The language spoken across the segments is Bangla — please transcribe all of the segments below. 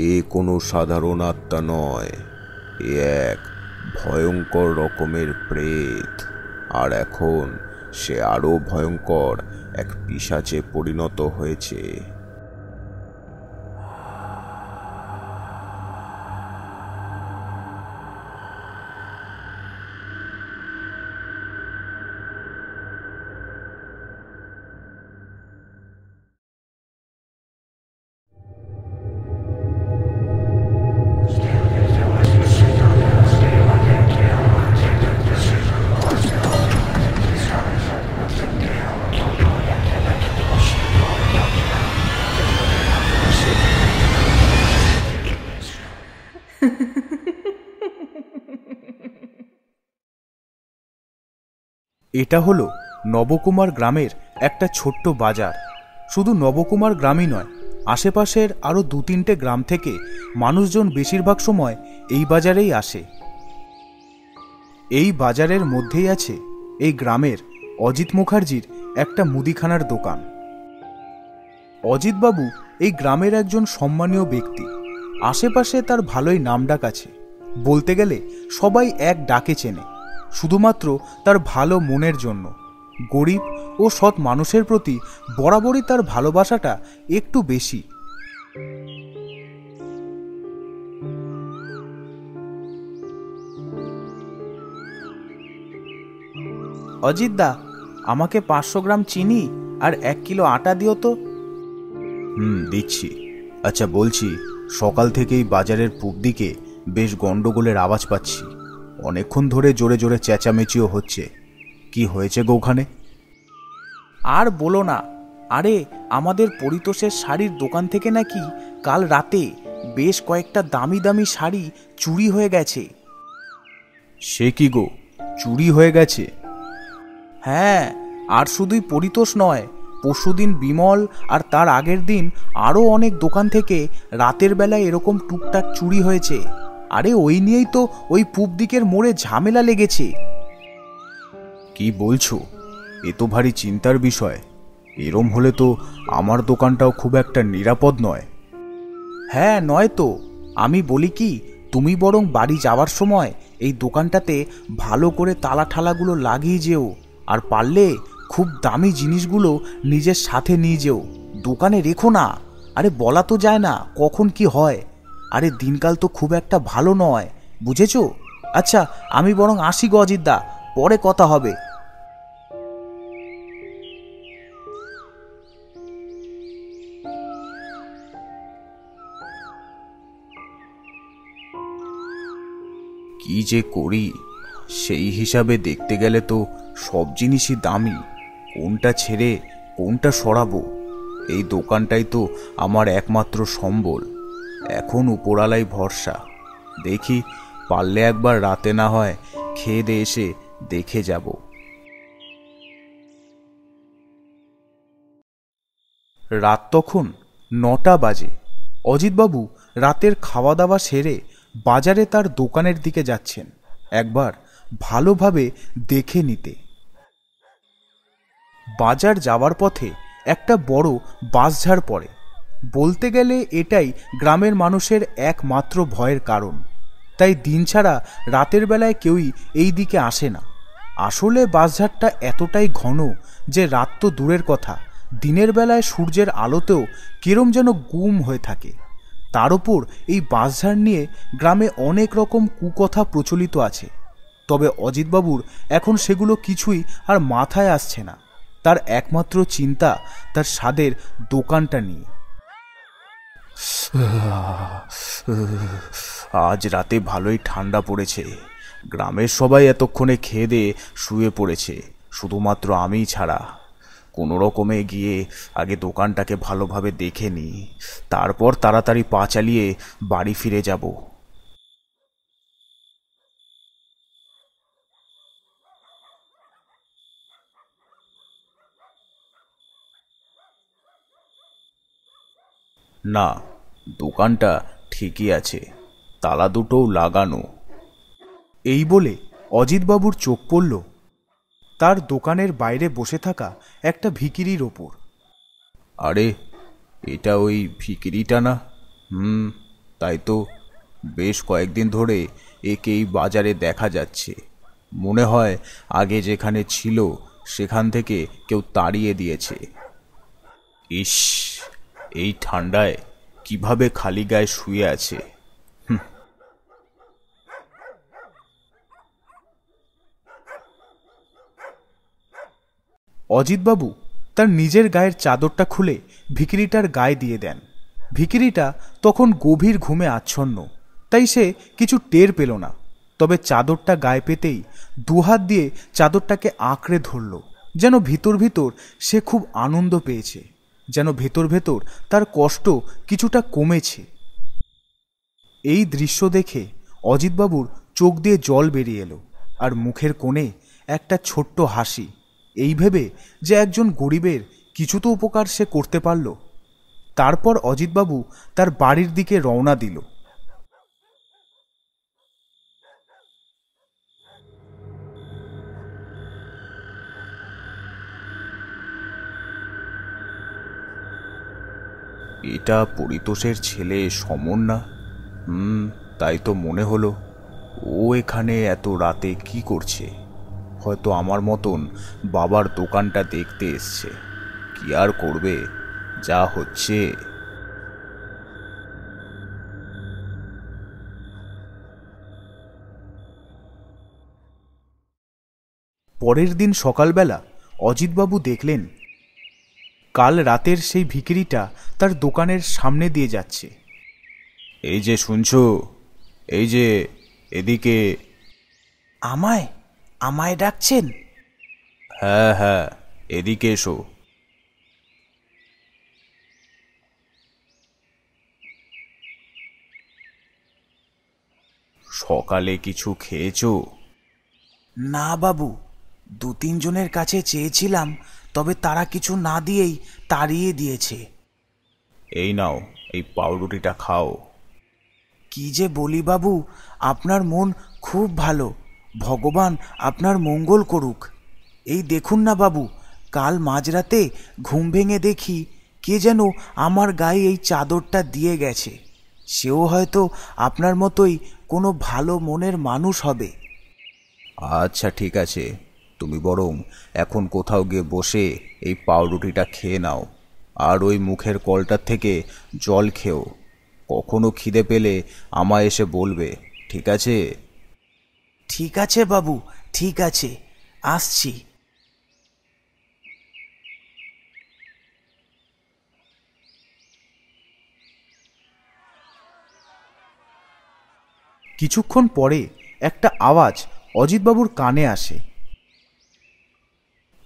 এ কোনো সাধারণ আত্মা নয়, এ এক ভয়ঙ্কর রকমের প্রেত। আর এখন সে আরো ভয়ঙ্কর এক পিশাচে পরিণত হয়েছে। এটা হলো নবকুমার গ্রামের একটা ছোট্ট বাজার। শুধু নবকুমার গ্রামই নয়, আশেপাশের আরও 2-3টে গ্রাম থেকে মানুষজন বেশিরভাগ সময় এই বাজারেই আসে। এই বাজারের মধ্যেই আছে এই গ্রামের অজিত মুখার্জির একটা মুদিখানার দোকান। অজিতবাবু এই গ্রামের একজন সম্মানীয় ব্যক্তি। আশেপাশে তার ভালোই নামডাক আছে। বলতে গেলে সবাই এক ডাকে চেনে, শুধুমাত্র তার ভালো মনের জন্য। গরিব ও সৎ মানুষের প্রতি বরাবরই তার ভালোবাসাটা একটু বেশি। অজিতদা, আমাকে 500 গ্রাম চিনি আর 1 কিলো আটা দিও তো। দিচ্ছি। আচ্ছা, বলছি, সকাল থেকেই বাজারের পূব দিকে বেশ গন্ডগোলের আওয়াজ পাচ্ছি। অনেকক্ষণ ধরে জোরে জোরে চেঁচামেচিও হচ্ছে। কি হয়েছে গো ওখানে? আর বলো না, আরে আমাদের পরিতোষের শাড়ির দোকান থেকে নাকি কাল রাতে বেশ কয়েকটা দামি দামি শাড়ি চুরি হয়ে গেছে। সে কি গো, চুরি হয়ে গেছে? হ্যাঁ, আর শুধুই পরিতোষ নয়, পরশুদিন বিমল আর তার আগের দিন আরও অনেক দোকান থেকে রাতের বেলায় এরকম টুকটাক চুরি হয়েছে। আরে ওই নিয়েই তো ওই পূব দিকের মোড়ে ঝামেলা লেগেছে। কি বলছো? এ তো ভারী চিন্তার বিষয়। এরম হলে তো আমার দোকানটাও খুব একটা নিরাপদ নয়। হ্যাঁ, নয় তো। আমি বলি কি, তুমি বরং বাড়ি যাওয়ার সময় এই দোকানটাতে ভালো করে তালা ঠালাগুলো লাগিয়ে যেও, আর পারলে খুব দামি জিনিসগুলো নিজের সাথে নিয়ে যেও। দোকানে রেখো না। আরে বলা তো যায় না কখন কি হয়। আরে দিনকাল তো খুব একটা ভালো নয়, বুঝেছো? আচ্ছা, আমি বরং আসি গো অজিতদা, পরে কথা হবে। কি যে করি, সেই হিসাবে দেখতে গেলে তো সব জিনিসই দামি। কোনটা ছেড়ে কোনটা সরাবো? এই দোকানটাই তো আমার একমাত্র সম্বল। এখন উপরালাই ভরসা। দেখি, পারলে একবার রাতে না হয় খেয়ে দিয়ে এসে দেখে যাব। রাত তখন 9টা বাজে। অজিতবাবু রাতের খাওয়া দাওয়া সেরে বাজারে তার দোকানের দিকে যাচ্ছেন একবার ভালোভাবে দেখে নিতে। বাজার যাওয়ার পথে একটা বড় বাঁশঝাড় পড়ে। বলতে গেলে এটাই গ্রামের মানুষের একমাত্র ভয়ের কারণ। তাই দিন ছাড়া রাতের বেলায় কেউই এই দিকে আসে না। আসলে বাঁশঝাড়টা এতটাই ঘন যে রাত তো দূরের কথা, দিনের বেলায় সূর্যের আলোতেও কিরম যেন গুম হয়ে থাকে। তার উপর এই বাঁশঝাড় নিয়ে গ্রামে অনেক রকম কুকথা প্রচলিত আছে। তবে অজিতবাবুর এখন সেগুলো কিছুই আর মাথায় আসছে না। তার একমাত্র চিন্তা তার স্বাদের দোকানটা নিয়ে। আজ রাতে ভালোই ঠান্ডা পড়েছে। গ্রামের সবাই এতক্ষণে খেয়ে দিয়ে শুয়ে পড়েছে, শুধুমাত্র আমিই ছাড়া। কোনো রকমে গিয়ে আগে দোকানটাকে ভালোভাবে দেখে নিই, তারপর তাড়াতাড়ি পা চালিয়ে বাড়ি ফিরে যাব। না, দোকানটা ঠিকই আছে, তালা দুটোও লাগানো। এই বলে অজিতবাবুর চোখ পড়ল তার দোকানের বাইরে বসে থাকা একটা ভিখিরির ওপর। আরে, এটা ওই ভিখিরিটা না? তাই তো বেশ কয়েকদিন ধরে একেই বাজারে দেখা যাচ্ছে। মনে হয় আগে যেখানে ছিল সেখান থেকে কেউ তাড়িয়ে দিয়েছে। ইস, এই ঠান্ডায় কিভাবে খালি গায়ে শুয়ে আছে। অজিতবাবু তার নিজের গায়ের চাদরটা খুলে ভিখিরিটার গায়ে দিয়ে দেন। ভিখিরিটা তখন গভীর ঘুমে আচ্ছন্ন, তাই সে কিছু টের পেল না। তবে চাদরটা গায়ে পেতেই দুহাত দিয়ে চাদরটাকে আঁকড়ে ধরল, যেন ভিতর ভিতর সে খুব আনন্দ পেয়েছে, যেন ভেতর ভেতর তার কষ্ট কিছুটা কমেছে। এই দৃশ্য দেখে অজিতবাবুর চোখ দিয়ে জল বেরিয়ে এলো, আর মুখের কোণে একটা ছোট্ট হাসি, এই ভেবে যে একজন গরিবের কিছু তো উপকার সে করতে পারল। তারপর অজিতবাবু তার বাড়ির দিকে রওনা দিল। এটা পরিতোষের ছেলে সমন না? তাই তো মনে হলো। ও এখানে এত রাতে কি করছে? হয়তো আমার মতন বাবার দোকানটা দেখতে এসছে। কি আর করবে, যা হচ্ছে। পরের দিন সকালবেলা অজিতবাবু দেখলেন কাল রাতের সেই ভিখিরিটা তার দোকানের সামনে দিয়ে যাচ্ছে। এই যে শুনছো, এই যে এদিকে। আমায় আমায় ডাকছেন? হ্যাঁ হ্যাঁ, এদিকে এসো। সকালে কিছু খেয়েছো? না বাবু, 2-3 জনের কাছে চেয়েছিলাম, তবে তারা কিছু না দিয়েই তাড়িয়ে দিয়েছে। এই নাও, এই পাউরুটিটা খাও। কি যে বলি বাবু, আপনার মন খুব ভালো, ভগবান আপনার মঙ্গল করুক। এই দেখুন না বাবু, কাল মাঝরাতে ঘুম ভেঙে দেখি কে যেন আমার গায়ে এই চাদরটা দিয়ে গেছে। সেও হয়তো আপনার মতোই কোনো ভালো মনের মানুষ হবে। আচ্ছা ঠিক আছে, তুমি বরং এখন কোথাও গিয়ে বসে এই পাউরুটিটা খেয়ে নাও, আর ওই মুখের কলটার থেকে জল খেও। কখনো খিদে পেলে আমায় এসে বলবে, ঠিক আছে? ঠিক আছে বাবু, ঠিক আছে, আসছি। কিছুক্ষণ পরে একটা আওয়াজ অজিতবাবুর কানে আসে।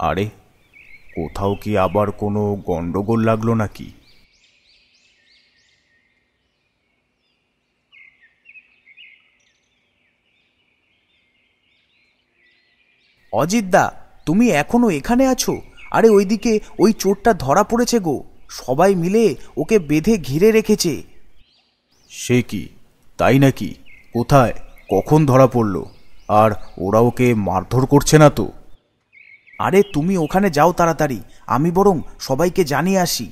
আরে, কোথাও কি আবার কোনো গন্ডগোল লাগলো নাকি? অজিতদা, তুমি এখনো এখানে আছো? আরে ওইদিকে ওই চোরটা ধরা পড়েছে গো, সবাই মিলে ওকে বেঁধে ঘিরে রেখেছে। সে কি, তাই নাকি? কোথায়, কখন ধরা পড়লো? আর ওরা ওকে মারধর করছে না তো? আরে তুমি ওখানে যাও তাড়াতাড়ি, আমি বরং সবাইকে জানিয়ে আসি।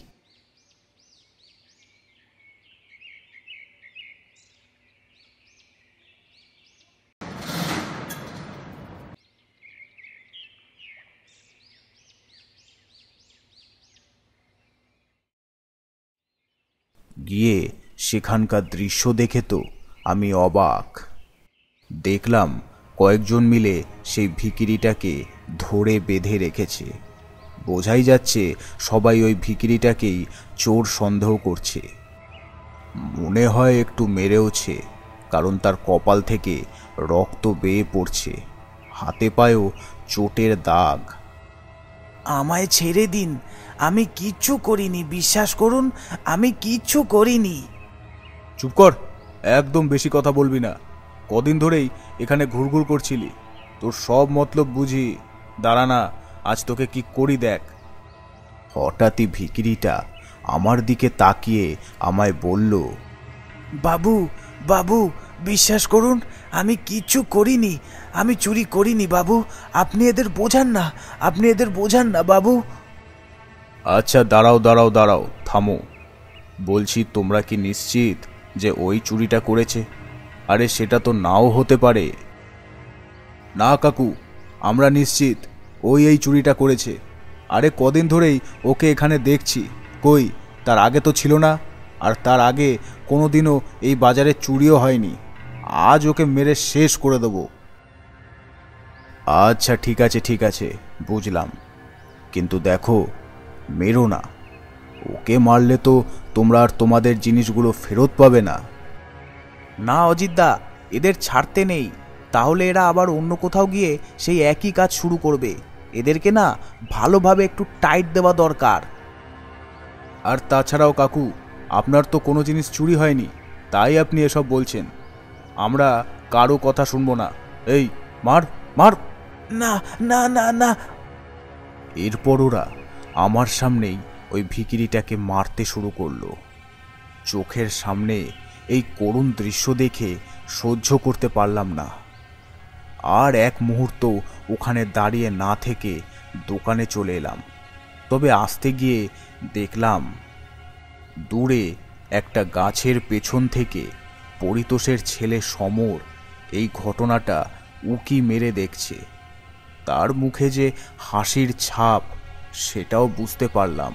গিয়ে সেখানকার দৃশ্য দেখে তো আমি অবাক। দেখলাম কয়েকজন মিলে সেই ভিখিরিটাকে ধরে বেঁধে রেখেছে। বোঝাই যাচ্ছে সবাই ওই ভিখিরিটাকেই চোর সন্দেহ করছে। মনে হয় একটু মেরেওছে, কারণ তার কপাল থেকে রক্ত বেয়ে পড়ছে, হাতে পায়েও চোটের দাগ। আমায় ছেড়ে দিন, আমি কিচ্ছু করিনি, বিশ্বাস করুন, আমি কিচ্ছু করিনি। চুপ কর, একদম বেশি কথা বলবি না। কদিন ধরেই এখানে ঘুরঘুর করছিলি, তোর সব মতলব বুঝি। দাঁড়া না, আজ তোকে কি করি দেখ। হঠাৎই ভিখিরিটা আমার দিকে তাকিয়ে আমায় বলল, বাবু বাবু, বিশ্বাস করুন, আমি কিচ্ছু করিনি, আমি চুরি করিনি বাবু, আপনি এদের বোঝান না, আপনি এদের বোঝান না বাবু। আচ্ছা দাঁড়াও দাঁড়াও দাঁড়াও, থামো। বলছি তোমরা কি নিশ্চিত যে ওই চুরিটা করেছে? আরে সেটা তো নাও হতে পারে। না কাকু, আমরা নিশ্চিত ওই এই চুরিটা করেছে। আরে কদিন ধরেই ওকে এখানে দেখছি। কই, তার আগে তো ছিল না। আর তার আগে কোনোদিনও এই বাজারে চুরিও হয়নি। আজ ওকে মেরে শেষ করে দেব। আচ্ছা ঠিক আছে ঠিক আছে, বুঝলাম, কিন্তু দেখো, মেরো না। ওকে মারলে তো তোমরা আর তোমাদের জিনিসগুলো ফেরত পাবে না। না অজিতদা, এদের ছাড়তে নেই, তাহলে এরা আবার অন্য কোথাও গিয়ে সেই একই কাজ শুরু করবে। এদেরকে না ভালোভাবে একটু টাইট দেওয়া দরকার। আর তাছাড়াও কাকু, আপনার তো কোনো জিনিস চুরি হয়নি, তাই আপনি এসব বলছেন। আমরা কারো কথা শুনবো না। এই মার মার। না না না না। এরপর ওরা আমার সামনেই ওই ভিখিরিটাকে মারতে শুরু করলো। চোখের সামনে এই করুণ দৃশ্য দেখে সহ্য করতে পারলাম না। আর এক মুহূর্ত ওখানে দাঁড়িয়ে না থেকে দোকানে চলে এলাম। তবে আসতে গিয়ে দেখলাম দূরে একটা গাছের পেছন থেকে পরিতোষের ছেলে সমর এই ঘটনাটা উকি মেরে দেখছে। তার মুখে যে হাসির ছাপ, সেটাও বুঝতে পারলাম।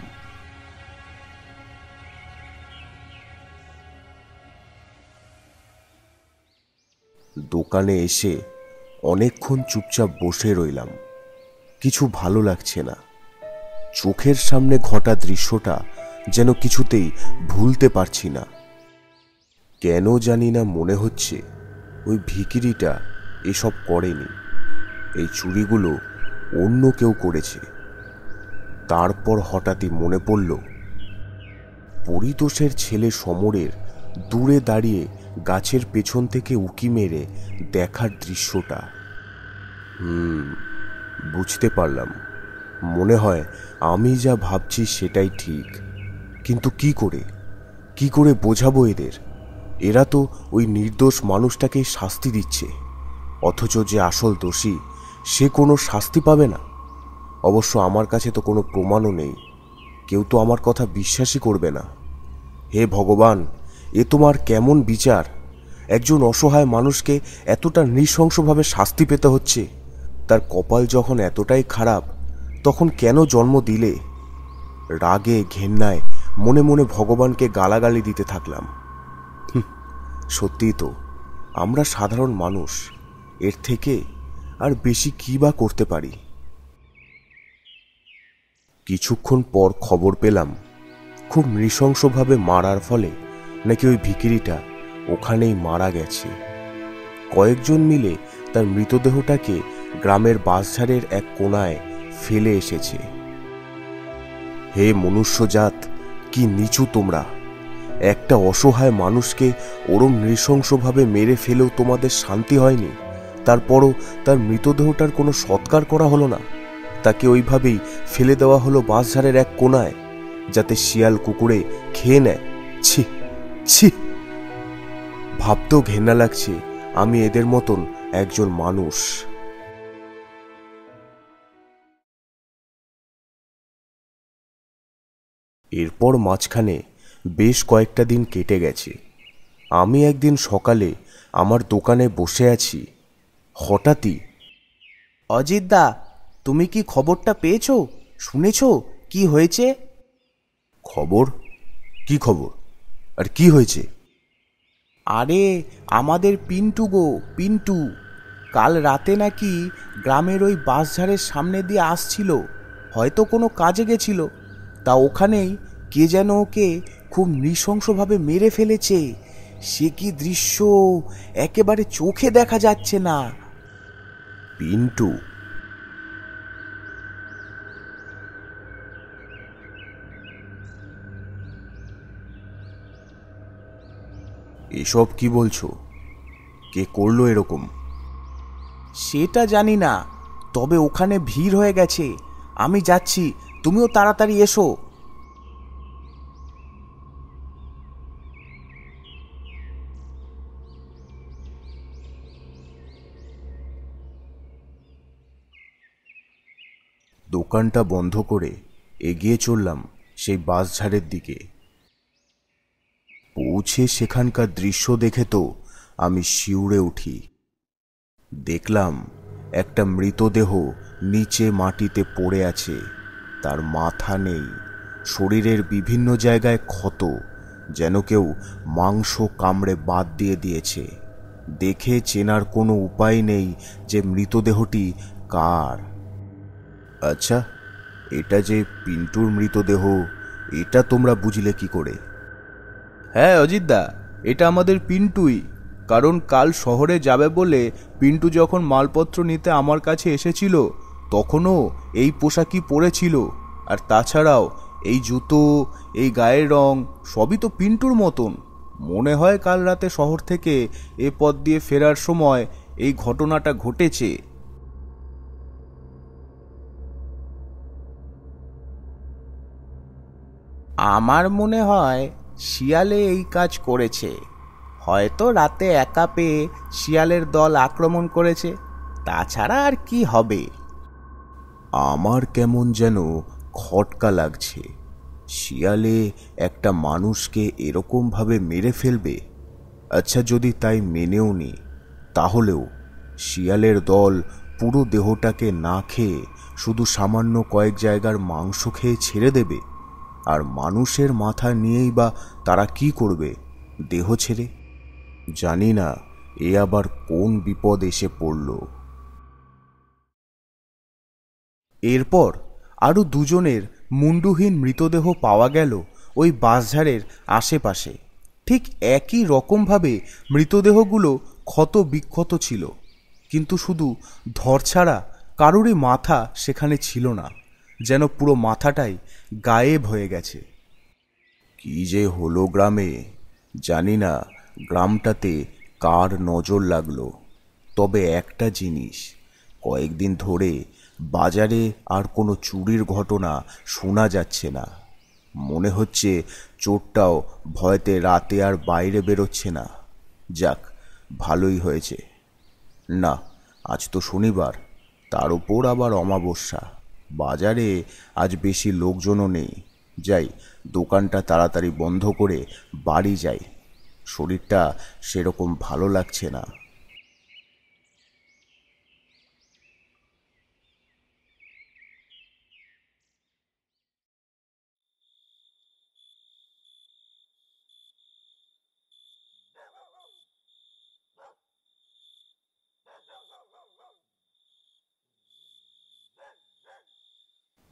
দোকানে এসে অনেকক্ষণ চুপচাপ বসে রইলাম। কিছু ভালো লাগছে না। চোখের সামনে ঘটা দৃশ্যটা যেন কিছুতেই ভুলতে পারছি না। কেন জানি না মনে হচ্ছে ওই ভিখিরিটা এসব করেনি। এই চুরিগুলো অন্য কেউ করেছে। তারপর হঠাৎই মনে পড়ল পরিতোষের ছেলে সমরের দূরে দাঁড়িয়ে গাছের পেছন থেকে উকি মেরে দেখার দৃশ্যটা। বুঝতে পারলাম, মনে হয় আমি যা ভাবছি সেটাই ঠিক। কিন্তু কি করে বোঝাবো এদের? এরা তো ওই নির্দোষ মানুষটাকেই শাস্তি দিচ্ছে, অথচ যে আসল দোষী সে কোনো শাস্তি পাবে না। অবশ্য আমার কাছে তো কোনো প্রমাণও নেই। কেউ তো আমার কথা বিশ্বাসই করবে না। হে ভগবান, এ তোমার কেমন বিচার? একজন অসহায় মানুষকে এতটা নৃশংসভাবে শাস্তি পেতে হচ্ছে। তার কপাল যখন এতটাই খারাপ, তখন কেন জন্ম দিলে? রাগে ঘেন্নায় মনে মনে ভগবানকে গালাগালি দিতে থাকলাম। সত্যিই তো, আমরা সাধারণ মানুষ, এর থেকে আর বেশি কি বা করতে পারি? কিছুক্ষণ পর খবর পেলাম খুব নৃশংসভাবে মারার ফলে নাকি ওই ভিখিরিটা ওখানেই মারা গেছে। কয়েকজন মিলে তার মৃতদেহটাকে গ্রামের বাঁশঝাড়ের এক কোণায় ফেলে এসেছে। হে মনুষ্যজাত, কি নিচু তোমরা! একটা অসহায় মানুষকে ওরম নৃশংসভাবে মেরে ফেলেও তোমাদের শান্তি হয়নি। তারপরও তার মৃতদেহটার কোনো সৎকার করা হলো না। তাকে ওইভাবেই ফেলে দেওয়া হলো বাঁশঝাড়ের এক কোণায়, যাতে শিয়াল কুকুরে খেয়ে নেয়। ছি ছি, ভাবতেও ঘেন্না লাগছে আমি এদের মতন একজন মানুষ। এরপর মাঝখানে বেশ কয়েকটা দিন কেটে গেছে। আমি একদিন সকালে আমার দোকানে বসে আছি, হঠাৎই, অজিতদা, তুমি কি খবরটা পেয়েছো? শুনেছো কি হয়েছে? খবর? কি খবর? আর কি হয়েছে? আরে আমাদের পিন্টু গো, পিন্টু কাল রাতে নাকি গ্রামের ওই বাঁশঝাড়ের সামনে দিয়ে আসছিল, হয়তো কোনো কাজে গেছিল। তা ওখানেই কে যেন ওকে খুব নৃশংসভাবে মেরে ফেলেছে। সে কি দৃশ্য, একেবারে চোখে দেখা যাচ্ছে না। পিন্টু? এসব কি বলছো? কে করলো এরকম? সেটা জানি না, তবে ওখানে ভিড় হয়ে গেছে। আমি যাচ্ছি, তুমিও তাড়াতাড়ি এসো। দোকানটা বন্ধ করে এগিয়ে চললাম সেই বাঁশঝাড়ের দিকে। পৌঁছে পৌঁছে সেখানকার দৃশ্য দেখে তো আমি শিউরে উঠি। দেখলাম একটা মৃতদেহ নিচে মাটিতে পড়ে আছে। তার মাথা নেই, শরীরের বিভিন্ন জায়গায় ক্ষত, যেন কেউ মাংস কামড়ে বাদ দিয়ে দিয়েছে। দেখে চেনার কোনো উপায় নেই যে মৃতদেহটি কার। আচ্ছা, এটা যে পিন্টুর মৃতদেহ, এটা তোমরা বুঝলে কি করে? হ্যাঁ অজিতদা, এটা আমাদের পিন্টুই। কারণ কাল শহরে যাবে বলে পিন্টু যখন মালপত্র নিতে আমার কাছে এসেছিল তখনও এই পোশাকই পরেছিল। আর তাছাড়াও এই জুতো, এই গায়ের রং সবই তো পিন্টুর মতন। মনে হয় কাল রাতে শহর থেকে এ পথ দিয়ে ফেরার সময় এই ঘটনাটা ঘটেছে। আমার মনে হয় শিয়ালে এই কাজ করেছে। হয়তো রাতে একা পেয়ে শিয়ালের দল আক্রমণ করেছে, তাছাড়া আর কি হবে। আমার কেমন যেন খটকা লাগছে। শিয়ালে একটা মানুষকে এরকমভাবে মেরে ফেলবে? আচ্ছা, যদি তাই মেনেও নি, তাহলেও শিয়ালের দল পুরো দেহটাকে না খেয়ে শুধু সামান্য কয়েক জায়গার মাংস খেয়ে ছেড়ে দেবে? আর মানুষের মাথা নিয়েই বা তারা কি করবে দেহ ছেড়ে? জানি না এ আবার কোন বিপদ এসে পড়ল। এরপর আরও দুজনের মুন্ডুহীন মৃতদেহ পাওয়া গেল ওই বাঁশঝাড়ের আশেপাশে। ঠিক একই রকমভাবে মৃতদেহগুলো ক্ষত বিক্ষত ছিল, কিন্তু শুধু ধর ছাড়া কারোরই মাথা সেখানে ছিল না, যেন পুরো মাথাটাই গায়েব হয়ে গেছে। কি যে হলো গ্রামে, জানি না গ্রামটাতে কার নজর লাগলো। তবে একটা জিনিস, কয়েকদিন ধরে বাজারে আর কোনো চুরির ঘটনা শোনা যাচ্ছে না। মনে হচ্ছে চোরটাও ভয়তে রাতে আর বাইরে বেরোচ্ছে না। যাক, ভালোই হয়েছে। না, আজ তো শনিবার, তার উপর আবার অমাবস্যা। বাজারে আজ বেশি লোকজনও নেই। যাই, দোকানটা তাড়াতাড়ি বন্ধ করে বাড়ি যাই। শরীরটা সেরকম ভালো লাগছে না।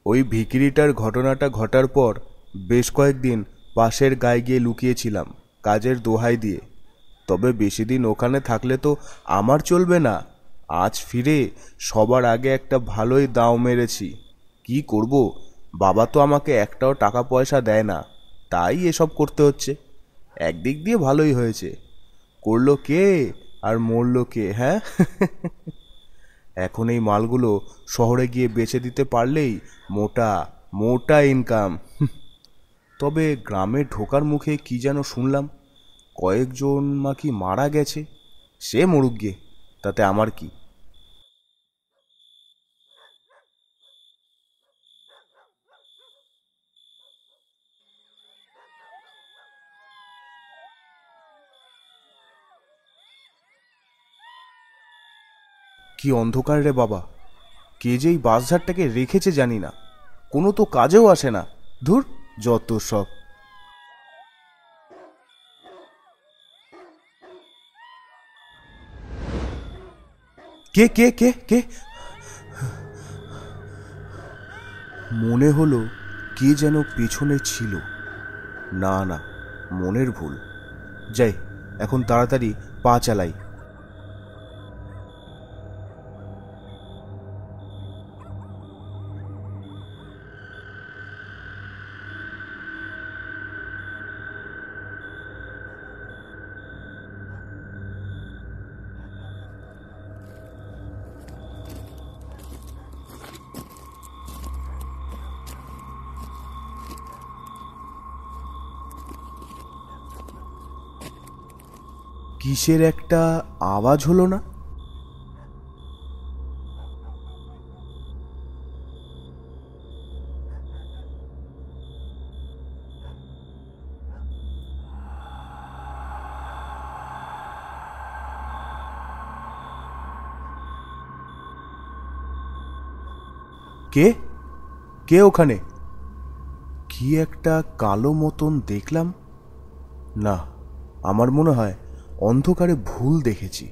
ওই ভিখিরিটার ঘটনাটা ঘটার পর বেশ কয়েকদিন পাশের গায়ে গিয়ে লুকিয়েছিলাম কাজের দোহাই দিয়ে। তবে বেশি দিন ওখানে থাকলে তো আমার চলবে না। আজ ফিরে সবার আগে একটা ভালোই দাও মেরেছি। কি করব, বাবা তো আমাকে একটাও টাকা পয়সা দেয় না, তাই এসব করতে হচ্ছে। একদিক দিয়ে ভালোই হয়েছে। করলো কে আর মরলো কে, হ্যাঁ? এখন এই মালগুলো শহরে গিয়ে বেচে দিতে পারলেই মোটা মোটা ইনকাম। তবে গ্রামে ঢোকার মুখে কি যেন শুনলাম, কয়েকজন নাকি মারা গেছে। সে মরুক গে, তাতে আমার কি। কি অন্ধকার রে বাবা! কে যে এই বাঁশঝাড়টাকে রেখেছে জানি না, কোনো তো কাজেও আসে না। ধুর, যত সব। কে কে কে কে? মনে হলো কে যেন পেছনে ছিল। না না, মনের ভুল। যাই, এখন তাড়াতাড়ি পা চালাই। কিসের একটা আওয়াজ হলো না? কে কে ওখানে? কি একটা কালো মতন দেখলাম। না, আমার মনে হয় অন্ধকারে ভুল দেখেছি।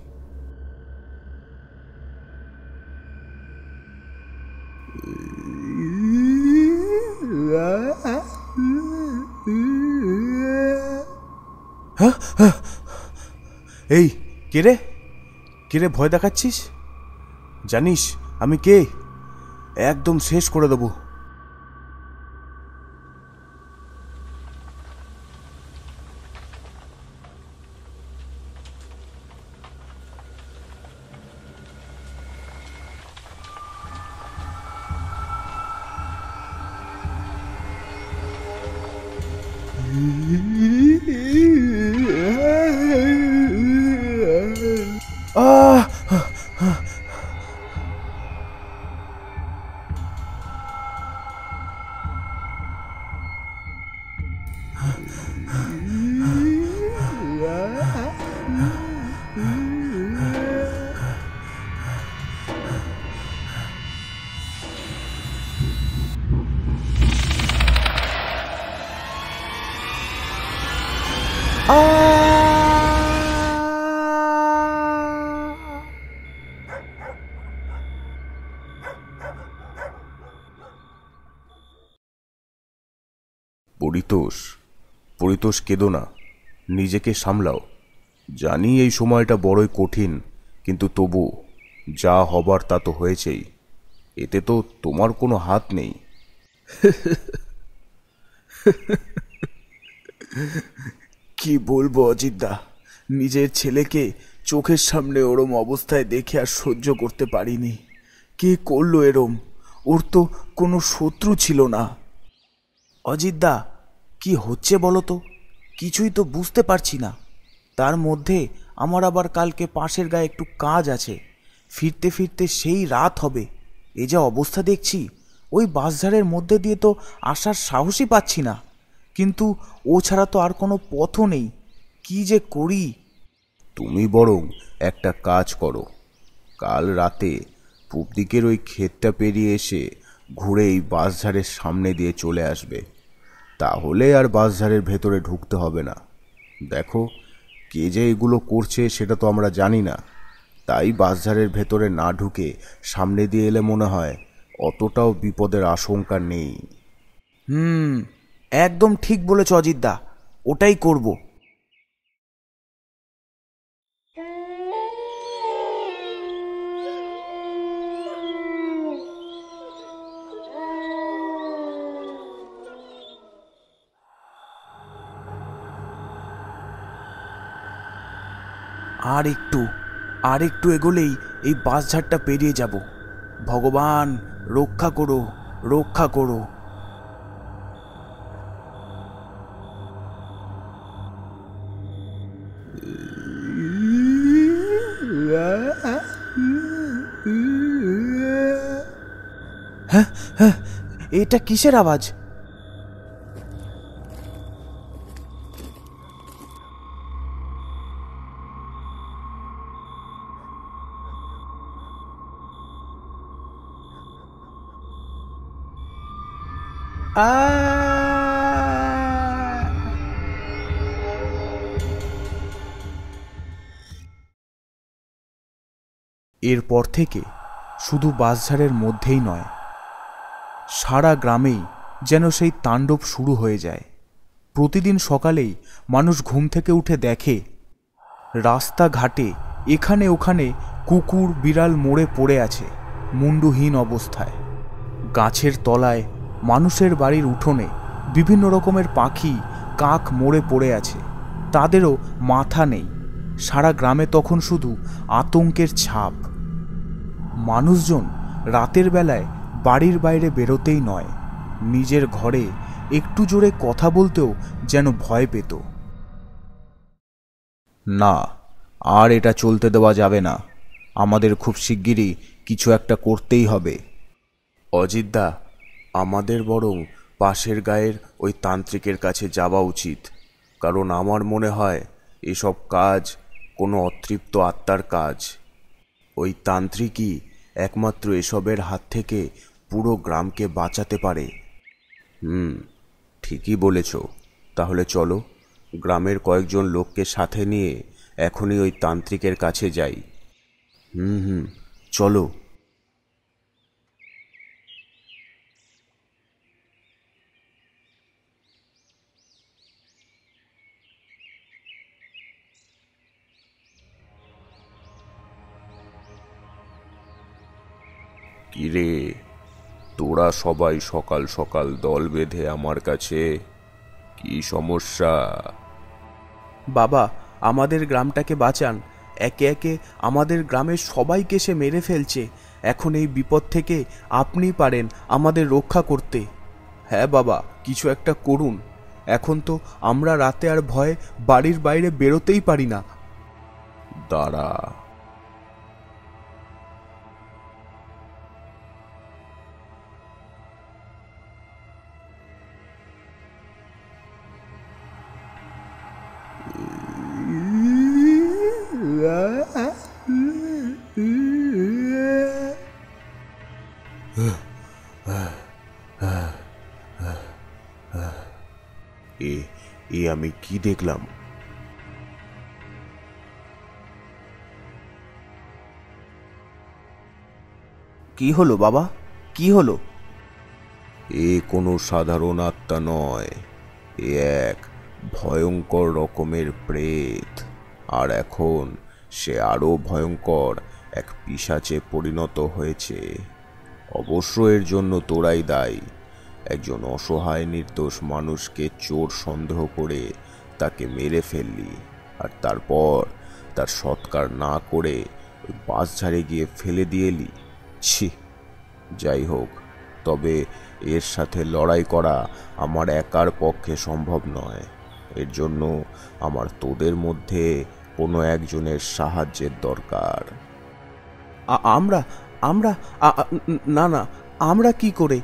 এই কে রে? কে রে ভয় দেখাচ্ছিস? জানিস আমি কে? একদম শেষ করে দেবো। পরিতোষ, পরিতোষ, কেঁদো না, নিজেকে সামলাও। জানি এই সময়টা বড়ই কঠিন, কিন্তু তবু যা হবার তা তো হয়েছেই। এতে তো তোমার কোনো হাত নেই। কি বলবো অজিতদা, নিজের ছেলেকে চোখের সামনে ওরম অবস্থায় দেখে আর সহ্য করতে পারিনি। কে করলো এরম? ওর তো কোনো শত্রু ছিল না। অজিতদা, কি হচ্ছে বলো তো? কিছুই তো বুঝতে পারছি না। তার মধ্যে আমার আবার কালকে পাশের গায়ে একটু কাজ আছে, ফিরতে ফিরতে সেই রাত হবে। এ যা অবস্থা দেখছি, ওই বাঁশঝাড়ের মধ্যে দিয়ে তো আসার সাহসই পাচ্ছি না। কিন্তু ও ছাড়া তো আর কোনো পথও নেই। কি যে করি! তুমি বরং একটা কাজ করো, কাল রাতে পূব দিকের ওই ক্ষেতটা পেরিয়ে এসে ঘুরে এই বাঁশঝাড়ের সামনে দিয়ে চলে আসবে। তাহলে আর বাঁশঝাড়ের ভেতরে ঢুকতে হবে না। দেখো, কে যে এগুলো করছে সেটা তো আমরা জানি না, তাই বাঁশঝাড়ের ভেতরে না ঢুকে সামনে দিয়ে এলে মনে হয় অতটাও বিপদের আশঙ্কা নেই। একদম ঠিক বলেছ অজিতদা, ওটাই করব। আর একটু এগোলেই এই বাঁশঝাড়টা পেরিয়ে যাব। ভগবান রক্ষা করো, রক্ষা করো। হ্যাঁ হ্যাঁ, এটা কিসের আওয়াজ? এরপর থেকে শুধু বাঁশঝাড়ের মধ্যেই নয়, সারা গ্রামেই যেন সেই তাণ্ডব শুরু হয়ে যায়। প্রতিদিন সকালেই মানুষ ঘুম থেকে উঠে দেখে রাস্তাঘাটে এখানে ওখানে কুকুর বিড়াল মরে পড়ে আছে মুন্ডুহীন অবস্থায়। গাছের তলায়, মানুষের বাড়ির উঠোনে বিভিন্ন রকমের পাখি, কাক মরে পড়ে আছে, তাদেরও মাথা নেই। সারা গ্রামে তখন শুধু আতঙ্কের ছাপ। মানুষজন রাতের বেলায় বাড়ির বাইরে বেরোতেই নয়, নিজের ঘরে একটু জোরে কথা বলতেও যেন ভয় পেত। না, আর এটা চলতে দেওয়া যাবে না। আমাদের খুব শিগগিরই কিছু একটা করতেই হবে। অজিতদা, আমাদের বরং পাশের গায়ের ওই তান্ত্রিকের কাছে যাওয়া উচিত, কারণ আমার মনে হয় এসব কাজ কোনো অতৃপ্ত আত্মার কাজ। ওই তান্ত্রিকই একমাত্র এসবের হাত থেকে পুরো গ্রামকে বাঁচাতে পারে। ঠিকই বলেছ। তাহলে চলো, গ্রামের কয়েকজন লোককে সাথে নিয়ে এখনই ওই তান্ত্রিকের কাছে যাই। চলো। কিরে, তোরা সবাই সকাল সকাল দল বেঁধে আমার কাছে, কি সমস্যা? বাবা, আমাদের গ্রামটাকে বাঁচান। একে একে আমাদের গ্রামের সবাইকে সে মেরে ফেলছে। এখন এই বিপদ থেকে আপনি পারেন আমাদের রক্ষা করতে। হ্যাঁ বাবা, কিছু একটা করুন। এখন তো আমরা রাতে আর ভয়ে বাড়ির বাইরে বেরোতেই পারি না। দাঁড়া। এ আমি কি দেখলাম? কি হলো বাবা, কি হলো? এ কোনো সাধারণ আত্মা নয়, এ এক ভয়ঙ্কর রকমের প্রেত। আর এখন সে আরো ভয়ঙ্কর এক পিশাচে পরিণত হয়েছে। অবশ্য এর জন্য তোরাই দায়ী। একজন অসহায় নির্দোষ মানুষকে চোর সন্দেহ করে তাকে মেরে ফেললি, আর তারপর তার সৎকার না করে ওই বাঁশঝাড়ে গিয়ে ফেলে দিয়েলি। ছি! যাই হোক, তবে এর সাথে লড়াই করা আমার একার পক্ষে সম্ভব নয়। এর জন্য আমার তোদের মধ্যে কোনো একজনের সাহায্যের দরকার। আমরা আমরা না না, আমরা কি করে?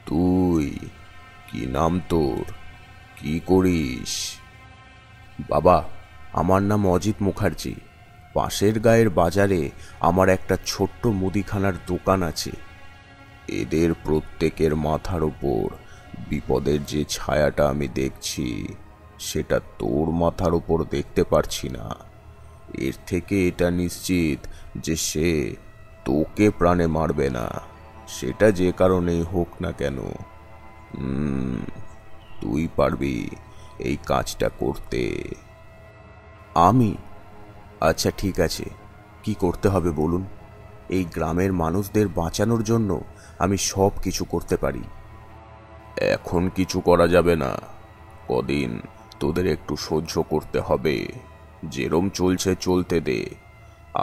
তুই কি নাম তোর? কি করিস? বাবা, আমার নাম অজিত মুখার্জি। পাশের গায়ের বাজারে আমার একটা ছোট্ট মুদিখানার দোকান আছে। এদের প্রত্যেকের মাথার উপর বিপদের যে ছায়াটা আমি দেখছি, সেটা তোর মাথার উপর দেখতে পারছি না। এর থেকে এটা নিশ্চিত যে সে তোকে প্রাণে মারবে না, সেটা যে কারণেই হোক না কেন। তুই পারবি এই কাজটা করতে। আমি? আচ্ছা ঠিক আছে, কি করতে হবে বলুন। এই গ্রামের মানুষদের বাঁচানোর জন্য আমি সব কিছু করতে পারি। এখন কিছু করা যাবে না, কদিন তোদের একটু সহ্য করতে হবে। যেরম চলছে চলতে দে।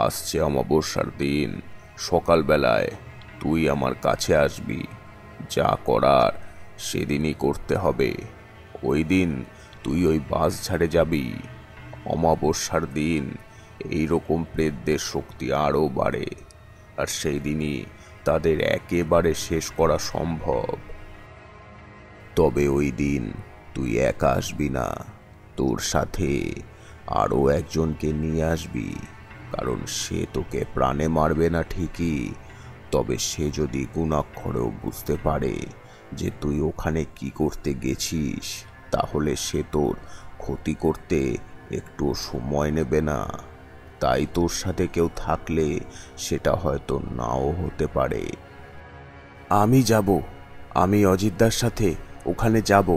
আসছে অমাবস্যার দিন সকালবেলায় তুই আমার কাছে আসবি। যা করার সেদিনই করতে হবে। ওই দিন তুই ওই বাঁশঝাড়ে যাবি। অমাবস্যার দিন এই রকম প্রেতদের শক্তি আরও বাড়ে, আর সেই দিনই তাদের একেবারে শেষ করা সম্ভব। তবে ওই দিন তুই একা আসবি না, তোর সাথে আরও একজনকে নিয়ে আসবি। কারণ সে তোকে প্রাণে মারবে না ঠিকই, তবে সে যদি গুণাক্ষরেও বুঝতে পারে যে তুই ওখানে কি করতে গেছিস, তাহলে সে তোর ক্ষতি করতে একটু সময় নেবে না। তাই তোর সাথে কেউ থাকলে সেটা হয়তো নাও হতে পারে। আমি যাব, আমি অজিতদার সাথে ওখানে যাব।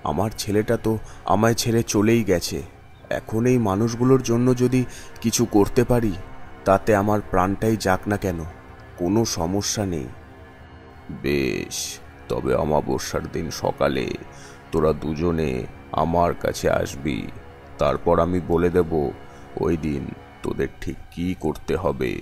আমার ছেলেটা তো আমায় ছেড়ে চলেই গেছে। এখন এই মানুষগুলোর জন্য যদি কিছু করতে পারি, তাতে আমার প্রাণটাই যাক না কেন, কোনো সমস্যা নেই। বেশ, তবে অমাবস্যার দিন সকালে তোরা দুজনে আমার কাছে আসবি। তারপর আমি বলে দেব ওই দিন তোদের ঠিক কি করতে হবে।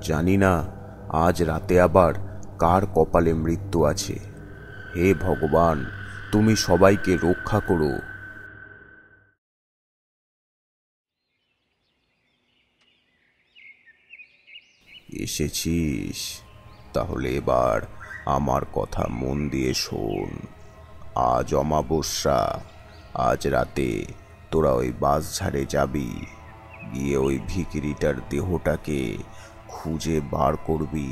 জানি না আজ রাতে আবার কার কপালে মৃত্যু আছে। হে ভগবান, তুমি সবাইকে রক্ষা করো। এসেছিস, তাহলে এবার আমার কথা মন দিয়ে শোন। আজ অমাবস্যা, আজ রাতে তোরা ওই বাঁশঝাড়ে যাবি, গিয়ে ওই ভিখিরিটার দেহটাকে খুঁজে বার করবি।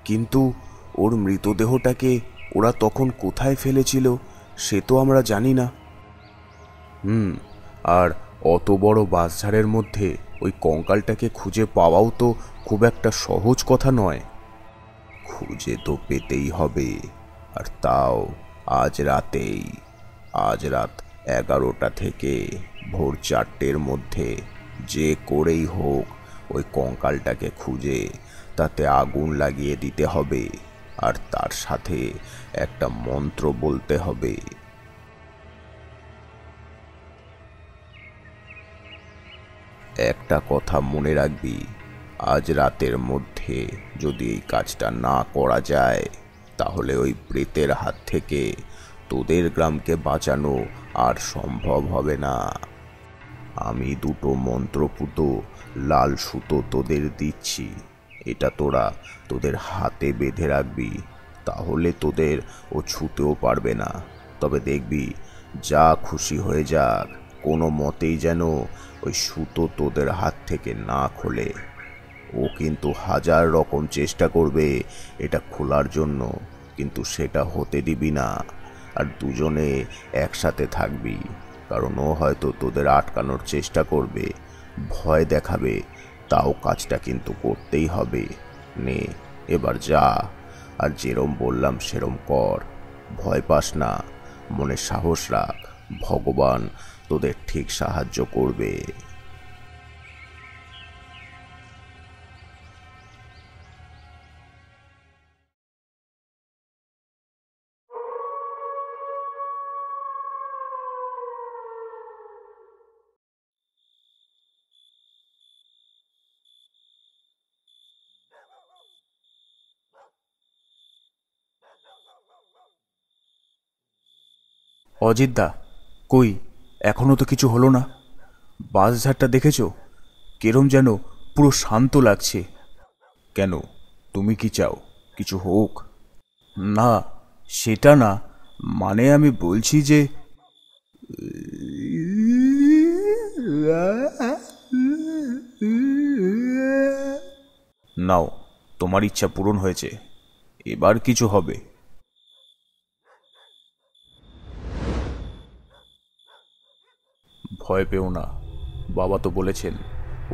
কিন্তু ওর মৃতদেহটাকে ওরা তখন কোথায় ফেলেছিল সে তো আমরা জানি না। আর অত বড় বাঁশঝাড়ের মধ্যে ওই কঙ্কালটাকে খুঁজে পাওয়াও তো খুব একটা সহজ কথা নয়। খুঁজে তো পেতেই হবে, আর তাও আজ রাতেই। আজ রাত 11টা থেকে ভোর 4টের মধ্যে যে করেই হোক ওই কঙ্কালটাকে খুঁজে তাতে আগুন লাগিয়ে দিতে হবে, আর তার সাথে একটা মন্ত্র বলতে হবে। একটা কথা মনে রাখবি, আজ রাতের মধ্যে যদি এই কাজটা না করা যায় তাহলে ওই প্রেতের হাত থেকে তোদের গ্রামকে বাঁচানো আর সম্ভব হবে না। আমি 2টো মন্ত্রপুত লাল সুতো তোদের দিচ্ছি, এটা তোরা তোদের হাতে বেঁধে রাখবি, তাহলে তোদের ও ছুঁতেও পারবে না। তবে দেখবি যা খুশি হয়ে যাক, কোনো মতেই যেন ওই সুতো তোদের হাত থেকে না খোলে। ও কিন্তু 1000 রকম চেষ্টা করবে এটা খোলার জন্য, কিন্তু সেটা হতে দিবি না। আর দুজনে একসাথে থাকবি, কারণ ও হয়তো তোদের আটকানোর চেষ্টা করবে, ভয় দেখাবে, তাও কাজটা কিন্তু করতেই হবে। নে এবার যা, আর যেরম বললাম সেরম কর। ভয় পাস না, মনে সাহস রাখ, ভগবান তোদের ঠিক সাহায্য করবে। অজিতদা, কই এখনো তো কিছু হলো না? বাঁশঝাড়টা দেখেছো? কেরম যেন পুরো শান্ত লাগছে। কেন, তুমি কি চাও কিছু হোক? না, সেটা না, মানে আমি বলছি যে নাও, তোমার ইচ্ছা পূরণ হয়েছে, এবার কিছু হবে। ভয় পেও না, বাবা তো বলেছেন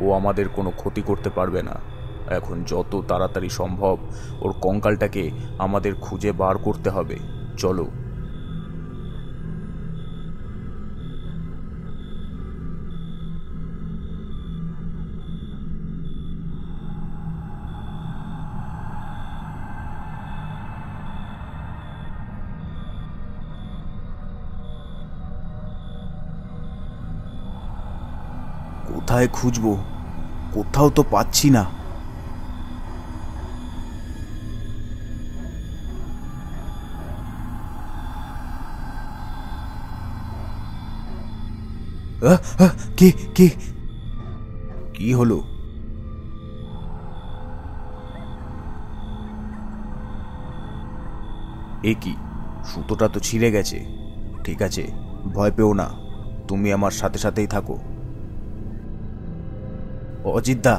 ও আমাদের কোনো ক্ষতি করতে পারবে না। এখন যত তাড়াতাড়ি সম্ভব ওর কঙ্কালটাকে আমাদের খুঁজে বার করতে হবে। চলো। কোথায় খুঁজবো? কোথাও তো পাচ্ছি না। কে কে? কি হলো? এ কি, সুতোটা তো ছিঁড়ে গেছে। ঠিক আছে, ভয় পেও না, তুমি আমার সাথে সাথেই থাকো। অজিতদা,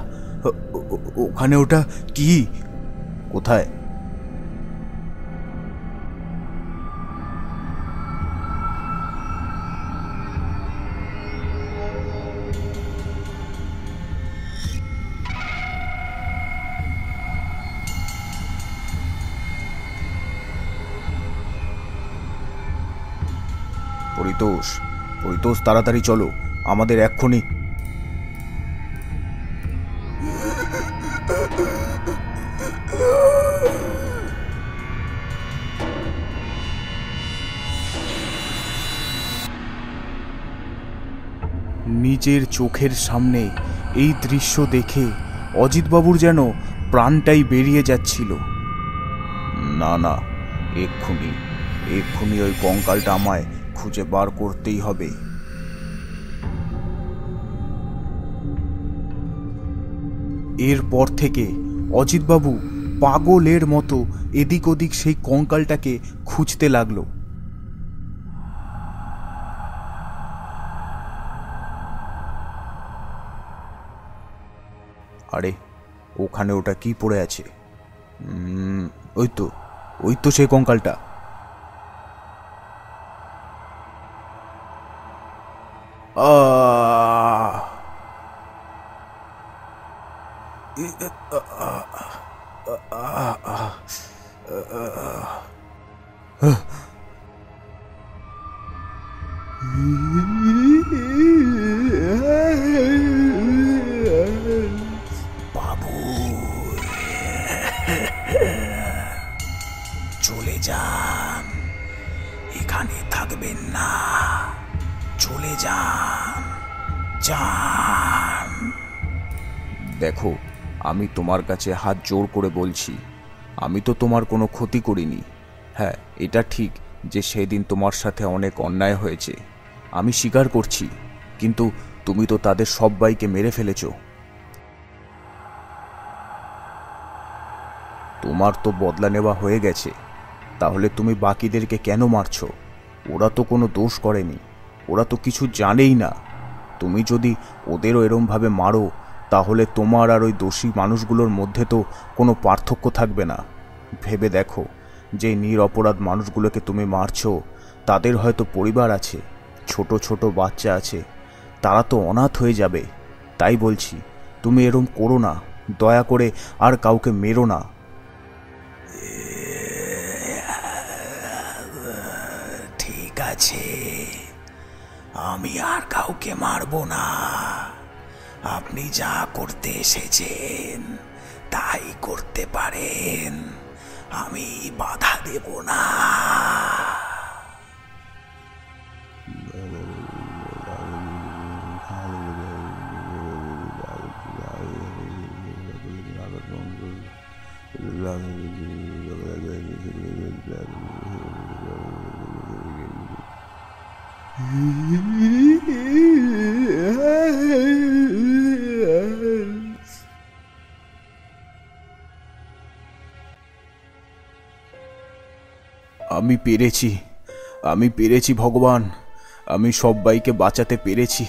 ওখানে ওটা কি? কোথায়? পরিতোষ, পরিতোষ, তাড়াতাড়ি চলো, আমাদের এক্ষুনি। নিজের চোখের সামনে এই দৃশ্য দেখে অজিতবাবুর যেন প্রাণটাই বেরিয়ে যাচ্ছিল। না না, এক্ষুনি এক্ষুনি ওই কঙ্কালটা আমায় খুঁজে বার করতেই হবে। এরপর থেকে অজিতবাবু পাগলের মতো এদিক ওদিক সেই কঙ্কালটাকে খুঁজতে লাগলো। আরে ওখানে ওটা কি পড়ে আছে? ওই তো, ওই তো সেই কঙ্কালটা। বাবু, চলে যান, এখানে থাকবেন না, চলে যান, যান। দেখো, আমি তোমার কাছে হাত জোর করে বলছি, আমি তো তোমার কোনো ক্ষতি করিনি। হ্যাঁ, এটা ঠিক যে সেদিন তোমার সাথে অনেক অন্যায় হয়েছে, আমি স্বীকার করছি, কিন্তু তুমি তো তাদের সবাইকে মেরে ফেলেছ। তোমার তো বদলা নেওয়া হয়ে গেছে, তাহলে তুমি বাকিদেরকে কেন মারছো? ওরা তো কোনো দোষ করেনি, ওরা তো কিছু জানেই না। তুমি যদি ওদেরও এরমভাবে মারো, তাহলে তোমার আর ওই দোষী মানুষগুলোর মধ্যে তো কোনো পার্থক্য থাকবে না। ভেবে দেখো, যে নিরপরাধ মানুষগুলোকে তুমি মারছো, তাদের হয়তো পরিবার আছে, ছোট ছোট বাচ্চা আছে, তারা তো অনাথ হয়ে যাবে। তাই বলছি, তুমি এরম করো না, দয়া করে আর কাউকে মেরো না। ঠিক আছে, আমি আর কাউকে মারবো না। আপনি যা করতে এসেছেন তাই করতে পারেন, আমি বাধা দেব না। আমি পেরেছি, আমি পেরেছি ভগবান, আমি সবাইকে বাঁচাতে পেরেছি।